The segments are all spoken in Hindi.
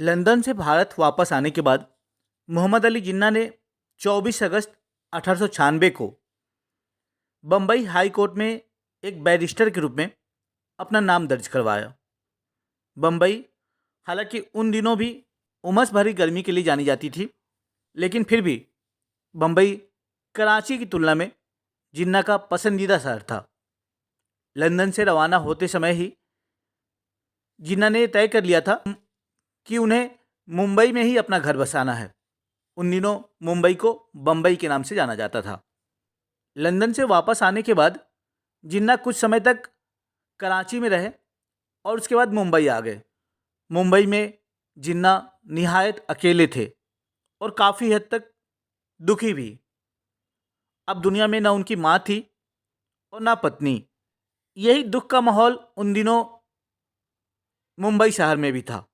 लंदन से भारत वापस आने के बाद मोहम्मद अली जिन्ना ने 24 अगस्त 1896 को बम्बई हाई कोर्ट में एक बैरिस्टर के रूप में अपना नाम दर्ज करवाया। बम्बई हालांकि उन दिनों भी उमस भरी गर्मी के लिए जानी जाती थी, लेकिन फिर भी बम्बई कराची की तुलना में जिन्ना का पसंदीदा शहर था। लंदन से रवाना होते समय ही जिन्ना ने तय कर लिया था कि उन्हें मुंबई में ही अपना घर बसाना है। उन दिनों मुंबई को बम्बई के नाम से जाना जाता था। लंदन से वापस आने के बाद जिन्ना कुछ समय तक कराची में रहे और उसके बाद मुंबई आ गए। मुंबई में जिन्ना निहायत अकेले थे और काफ़ी हद तक दुखी भी। अब दुनिया में ना उनकी माँ थी और ना पत्नी। यही दुख का माहौल उन दिनों मुंबई शहर में भी था।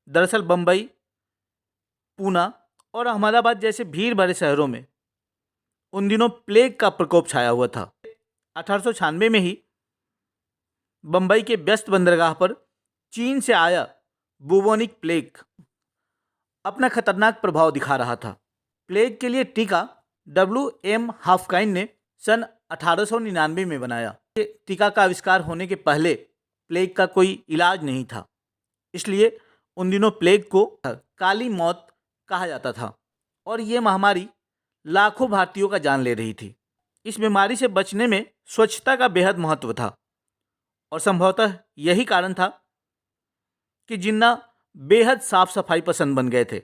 दरअसल बम्बई, पूना और अहमदाबाद जैसे भीड़ भरे शहरों में उन दिनों प्लेग का प्रकोप छाया हुआ था। 1896 में ही बम्बई के व्यस्त बंदरगाह पर चीन से आया बुबोनिक प्लेग अपना खतरनाक प्रभाव दिखा रहा था। प्लेग के लिए टीका W.M. हाफकाइन ने सन 1899 में बनाया। टीका का आविष्कार होने के पहले प्लेग का कोई इलाज नहीं था, इसलिए उन दिनों प्लेग को काली मौत कहा जाता था और ये महामारी लाखों भारतीयों का जान ले रही थी। इस बीमारी से बचने में स्वच्छता का बेहद महत्व था और संभवतः यही कारण था कि जिन्ना बेहद साफ सफाई पसंद बन गए थे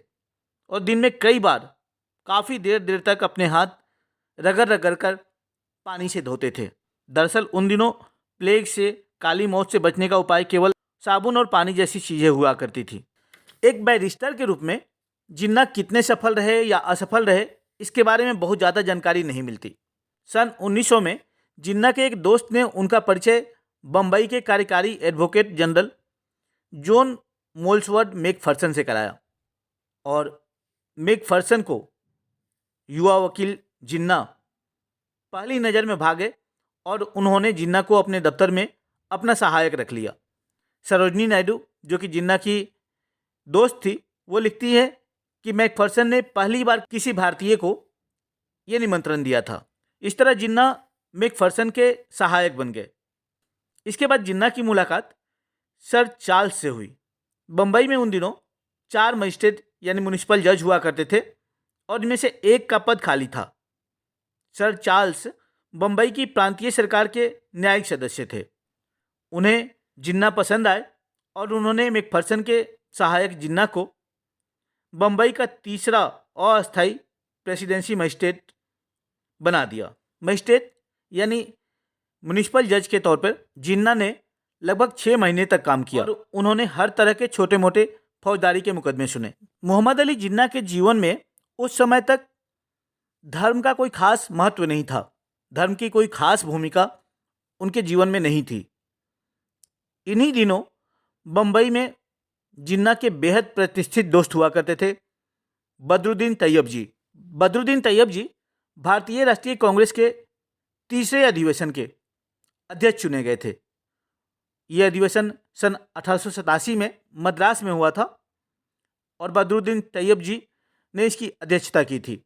और दिन में कई बार काफ़ी देर देर तक अपने हाथ रगड़ रगड़ कर पानी से धोते थे। दरअसल उन दिनों प्लेग से, काली मौत से बचने का उपाय केवल साबुन और पानी जैसी चीज़ें हुआ करती थी। एक बैरिस्टर के रूप में जिन्ना कितने सफल रहे या असफल रहे, इसके बारे में बहुत ज़्यादा जानकारी नहीं मिलती। सन 1900 में जिन्ना के एक दोस्त ने उनका परिचय बम्बई के कार्यकारी advocate general John Molesworth Macpherson से कराया और मैकफर्सन को युवा वकील जिन्ना पहली नज़र में भागे और उन्होंने जिन्ना को अपने दफ्तर में अपना सहायक रख लिया। सरोजनी नायडू, जो कि जिन्ना की दोस्त थी, वो लिखती है कि मैकफर्सन ने पहली बार किसी भारतीय को ये निमंत्रण दिया था। इस तरह जिन्ना मैकफर्सन के सहायक बन गए। इसके बाद जिन्ना की मुलाकात सर चार्ल्स से हुई। बम्बई में उन दिनों 4 मजिस्ट्रेट यानी म्युनिसिपल जज हुआ करते थे और इनमें से एक का पद खाली था। सर चार्ल्स बम्बई की प्रांतीय सरकार के न्यायिक सदस्य थे। उन्हें जिन्ना पसंद आए और उन्होंने मैकफर्सन के सहायक जिन्ना को बम्बई का तीसरा अस्थायी प्रेसिडेंसी मजिस्ट्रेट बना दिया। मजिस्ट्रेट यानी म्युनिसिपल जज के तौर पर जिन्ना ने लगभग 6 महीने तक काम किया और उन्होंने हर तरह के छोटे मोटे फौजदारी के मुकदमे सुने। मोहम्मद अली जिन्ना के जीवन में उस समय तक धर्म का कोई खास महत्व नहीं था। धर्म की कोई खास भूमिका उनके जीवन में नहीं थी। इन्हीं दिनों बम्बई में जिन्ना के बेहद प्रतिष्ठित दोस्त हुआ करते थे बदरुद्दीन तैयब जी। बदरुद्दीन तैयब जी भारतीय राष्ट्रीय कांग्रेस के तीसरे अधिवेशन के अध्यक्ष चुने गए थे। यह अधिवेशन सन 1887 में मद्रास में हुआ था और बदरुद्दीन तैयब जी ने इसकी अध्यक्षता की थी।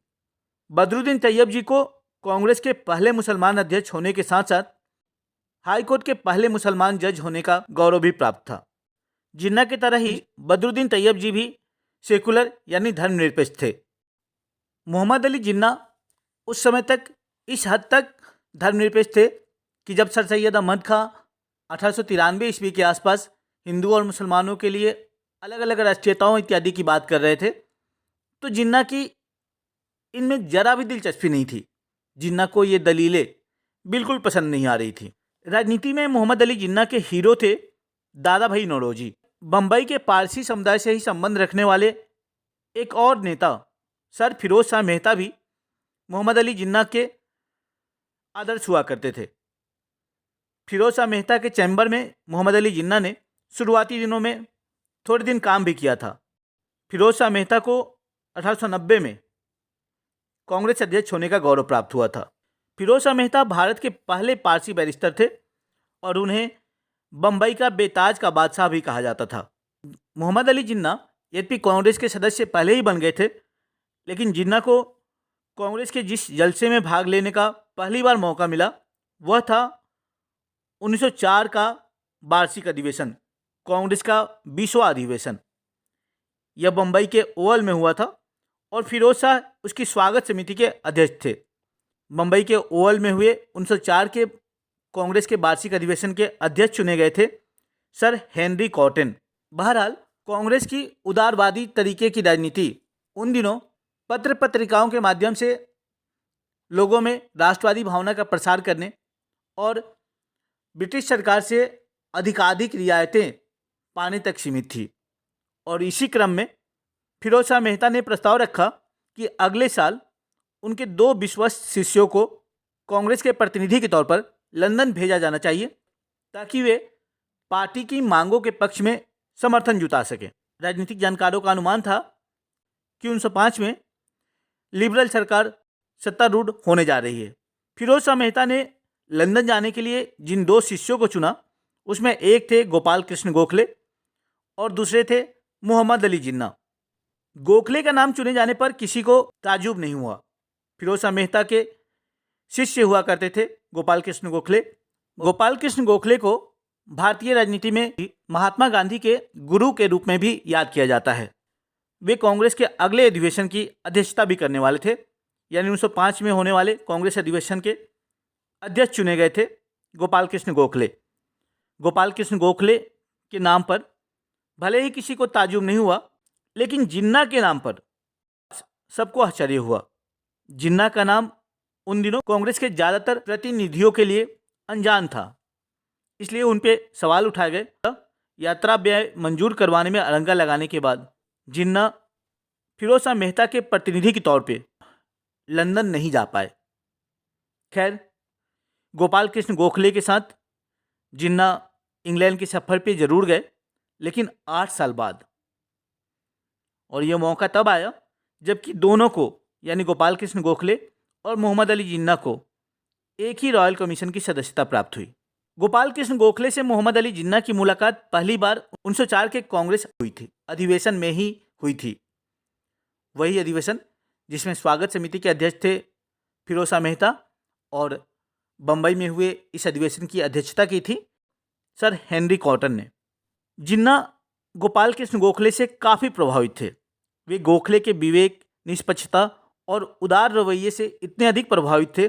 बदरुद्दीन तैयब जी को कांग्रेस के पहले मुसलमान अध्यक्ष होने के साथ साथ हाई कोर्ट के पहले मुसलमान जज होने का गौरव भी प्राप्त था। जिन्ना की तरह ही बदरुद्दीन तैयब जी भी सेकुलर यानी धर्मनिरपेक्ष थे। मोहम्मद अली जिन्ना उस समय तक इस हद तक धर्मनिरपेक्ष थे कि जब सर सैयद अहमद खां 1893 ईस्वी के आसपास हिंदू और मुसलमानों के लिए अलग अलग राष्ट्रीयताओं इत्यादि की बात कर रहे थे, तो जिन्ना की इनमें जरा भी दिलचस्पी नहीं थी। जिन्ना को ये दलीलें बिल्कुल पसंद नहीं आ रही थी। राजनीति में मोहम्मद अली जिन्ना के हीरो थे दादा भाई नौरोजी। बम्बई के पारसी समुदाय से ही संबंध रखने वाले एक और नेता सर फिरोज शाह मेहता भी मोहम्मद अली जिन्ना के आदर्श हुआ करते थे। फिरोज शाह मेहता के चैम्बर में मोहम्मद अली जिन्ना ने शुरुआती दिनों में थोड़े दिन काम भी किया था। फिरोज शाह मेहता को 1890 में कांग्रेस अध्यक्ष होने का गौरव प्राप्त हुआ था। फिरोज शाह मेहता भारत के पहले पारसी बैरिस्टर थे और उन्हें बम्बई का बेताज का बादशाह भी कहा जाता था। मोहम्मद अली जिन्ना यद्यपि कांग्रेस के सदस्य पहले ही बन गए थे, लेकिन जिन्ना को कांग्रेस के जिस जलसे में भाग लेने का पहली बार मौका मिला वह था 1904 का वार्षिक अधिवेशन, कांग्रेस का 20वां अधिवेशन। यह बम्बई के ओवल में हुआ था और फिरोज शाह उसकी स्वागत समिति के अध्यक्ष थे। बम्बई के ओवल में हुए 1904 के कांग्रेस के वार्षिक अधिवेशन के अध्यक्ष चुने गए थे सर हेनरी कॉटन। बहरहाल कांग्रेस की उदारवादी तरीके की राजनीति उन दिनों पत्र पत्रिकाओं के माध्यम से लोगों में राष्ट्रवादी भावना का प्रसार करने और ब्रिटिश सरकार से अधिकाधिक रियायतें पाने तक सीमित थी। और इसी क्रम में फिरोज शाह मेहता ने प्रस्ताव रखा कि अगले साल उनके 2 विश्वस्त शिष्यों को कांग्रेस के प्रतिनिधि के तौर पर लंदन भेजा जाना चाहिए ताकि वे पार्टी की मांगों के पक्ष में समर्थन जुटा सकें। राजनीतिक जानकारों का अनुमान था कि 1905 में लिबरल सरकार सत्तारूढ़ होने जा रही है। फिरोज शाह मेहता ने लंदन जाने के लिए जिन 2 शिष्यों को चुना उसमें एक थे गोपाल कृष्ण गोखले और दूसरे थे मोहम्मद अली जिन्ना। गोखले का नाम चुने जाने पर किसी को ताज्जुब नहीं हुआ। फिरोज शाह मेहता के शिष्य हुआ करते थे गोपाल कृष्ण गोखले। गोपाल कृष्ण गोखले को भारतीय राजनीति में महात्मा गांधी के गुरु के रूप में भी याद किया जाता है। वे कांग्रेस के अगले अधिवेशन की अध्यक्षता भी करने वाले थे, यानी 1905 में होने वाले कांग्रेस अधिवेशन के अध्यक्ष चुने गए थे गोपाल कृष्ण गोखले। गोपाल कृष्ण गोखले के नाम पर भले ही किसी को ताज्जुब नहीं हुआ, लेकिन जिन्ना के नाम पर सबको आश्चर्य हुआ। जिन्ना का नाम उन दिनों कांग्रेस के ज़्यादातर प्रतिनिधियों के लिए अनजान था, इसलिए उन पे सवाल उठाए गए। यात्रा व्यय मंजूर करवाने में अड़ंगा लगाने के बाद जिन्ना फिरोज शाह मेहता के प्रतिनिधि के तौर पे लंदन नहीं जा पाए। खैर, गोपाल कृष्ण गोखले के साथ जिन्ना इंग्लैंड के सफ़र पे जरूर गए, लेकिन 8 साल बाद। और यह मौका तब आया जबकि दोनों को, यानी गोपाल कृष्ण गोखले और मोहम्मद अली जिन्ना को, एक ही रॉयल कमीशन की सदस्यता प्राप्त हुई। गोपाल कृष्ण गोखले से मोहम्मद अली जिन्ना की मुलाकात पहली बार 1904 के कांग्रेस हुई थी, अधिवेशन में ही हुई थी। वही अधिवेशन जिसमें स्वागत समिति के अध्यक्ष थे फिरोज शाह मेहता और बम्बई में हुए इस अधिवेशन की अध्यक्षता की थी सर हेनरी कॉटन ने। जिन्ना गोपाल कृष्ण गोखले से काफ़ी प्रभावित थे। वे गोखले के विवेक, निष्पक्षता और उदार रवैये से इतने अधिक प्रभावित थे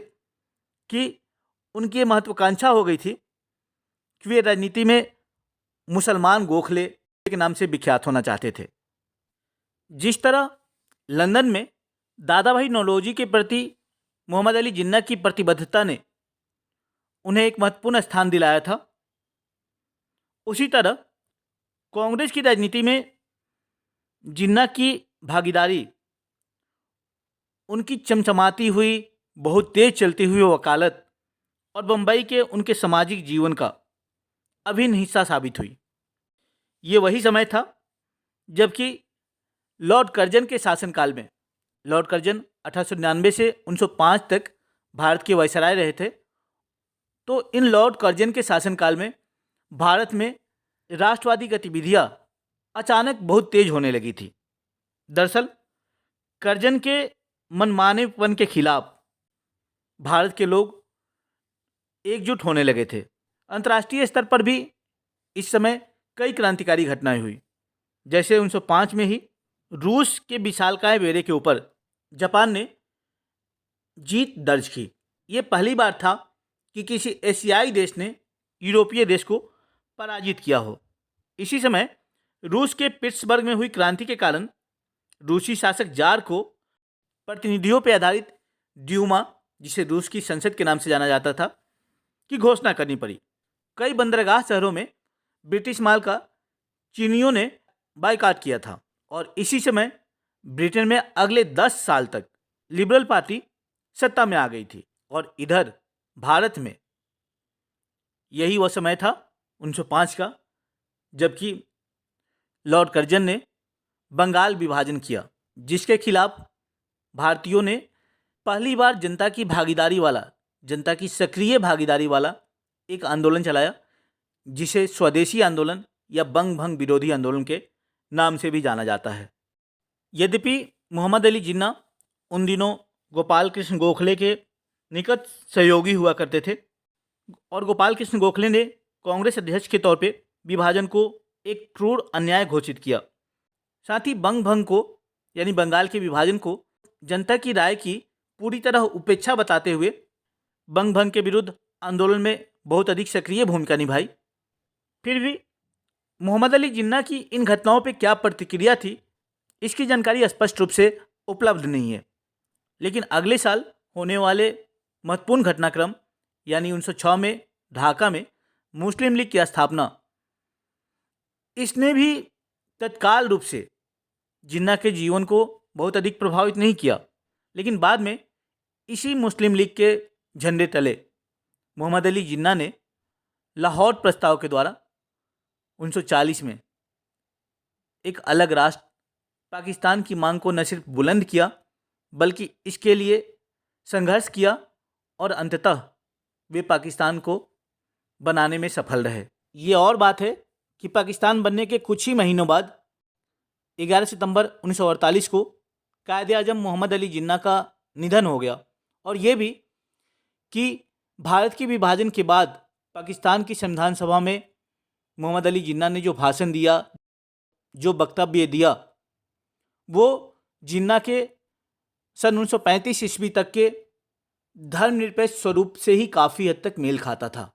कि उनकी महत्वाकांक्षा हो गई थी कि वे राजनीति में मुसलमान गोखले के नाम से विख्यात होना चाहते थे। जिस तरह लंदन में दादा भाई नौरोजी के प्रति मोहम्मद अली जिन्ना की प्रतिबद्धता ने उन्हें एक महत्वपूर्ण स्थान दिलाया था, उसी तरह कांग्रेस की राजनीति में जिन्ना की भागीदारी, उनकी चमचमाती हुई, बहुत तेज चलती हुई वकालत और बम्बई के उनके सामाजिक जीवन का अभिन्न हिस्सा साबित हुई। ये वही समय था जबकि लॉर्ड कर्जन के शासनकाल में, लॉर्ड कर्जन 1899 से 1905 तक भारत के वायसराय रहे थे, तो इन लॉर्ड कर्जन के शासनकाल में भारत में राष्ट्रवादी गतिविधियां अचानक बहुत तेज होने लगी थी। दरअसल कर्जन के मनमानेपन के खिलाफ भारत के लोग एकजुट होने लगे थे। अंतर्राष्ट्रीय स्तर पर भी इस समय कई क्रांतिकारी घटनाएं हुई। जैसे 1905 में ही रूस के विशालकाय बेड़े के ऊपर जापान ने जीत दर्ज की। ये पहली बार था कि किसी एशियाई देश ने यूरोपीय देश को पराजित किया हो। इसी समय रूस के पिट्सबर्ग में हुई क्रांति के कारण रूसी शासक जार को प्रतिनिधियों पर आधारित ड्यूमा, जिसे रूस की संसद के नाम से जाना जाता था, की घोषणा करनी पड़ी। कई बंदरगाह शहरों में ब्रिटिश माल का चीनियों ने बायकॉट किया था और इसी समय ब्रिटेन में अगले 10 साल तक लिबरल पार्टी सत्ता में आ गई थी। और इधर भारत में यही वह समय था 1905 का जबकि लॉर्ड कर्जन ने बंगाल विभाजन किया, जिसके खिलाफ भारतीयों ने पहली बार जनता की भागीदारी वाला, जनता की सक्रिय भागीदारी वाला एक आंदोलन चलाया, जिसे स्वदेशी आंदोलन या बंग भंग विरोधी आंदोलन के नाम से भी जाना जाता है। यद्यपि मोहम्मद अली जिन्ना उन दिनों गोपाल कृष्ण गोखले के निकट सहयोगी हुआ करते थे और गोपाल कृष्ण गोखले ने कांग्रेस अध्यक्ष के तौर पे विभाजन को एक क्रूर अन्याय घोषित किया। साथ ही बंग भंग को यानी बंगाल के विभाजन को जनता की राय की पूरी तरह उपेक्षा बताते हुए बंग भंग के विरुद्ध आंदोलन में बहुत अधिक सक्रिय भूमिका निभाई। फिर भी मोहम्मद अली जिन्ना की इन घटनाओं पर क्या प्रतिक्रिया थी, इसकी जानकारी स्पष्ट रूप से उपलब्ध नहीं है। लेकिन अगले साल होने वाले महत्वपूर्ण घटनाक्रम यानी 1906 में ढाका में मुस्लिम लीग की स्थापना, इसने भी तत्काल रूप से जिन्ना के जीवन को बहुत अधिक प्रभावित नहीं किया। लेकिन बाद में इसी मुस्लिम लीग के झंडे तले मोहम्मद अली जिन्ना ने लाहौर प्रस्ताव के द्वारा 1940 में एक अलग राष्ट्र पाकिस्तान की मांग को न सिर्फ बुलंद किया बल्कि इसके लिए संघर्ष किया और अंततः वे पाकिस्तान को बनाने में सफल रहे। ये और बात है कि पाकिस्तान बनने के कुछ ही महीनों बाद 11 सितंबर 1948 को कायदे आजम मोहम्मद अली जिन्ना का निधन हो गया और ये भी कि भारत के विभाजन के बाद पाकिस्तान की संविधान सभा में मोहम्मद अली जिन्ना ने जो भाषण दिया, जो वक्तव्य दिया, वो जिन्ना के सन 1935 ईस्वी तक के धर्मनिरपेक्ष स्वरूप से ही काफ़ी हद तक मेल खाता था।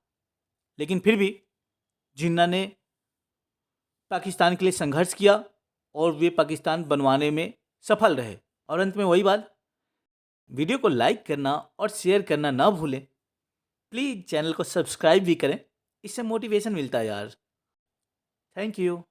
लेकिन फिर भी जिन्ना ने पाकिस्तान के लिए संघर्ष किया और वे पाकिस्तान बनवाने में सफल रहे। और अंत में वही बात, वीडियो को लाइक करना और शेयर करना ना भूलें। प्लीज़ चैनल को सब्सक्राइब भी करें, इससे मोटिवेशन मिलता है यार। Thank you.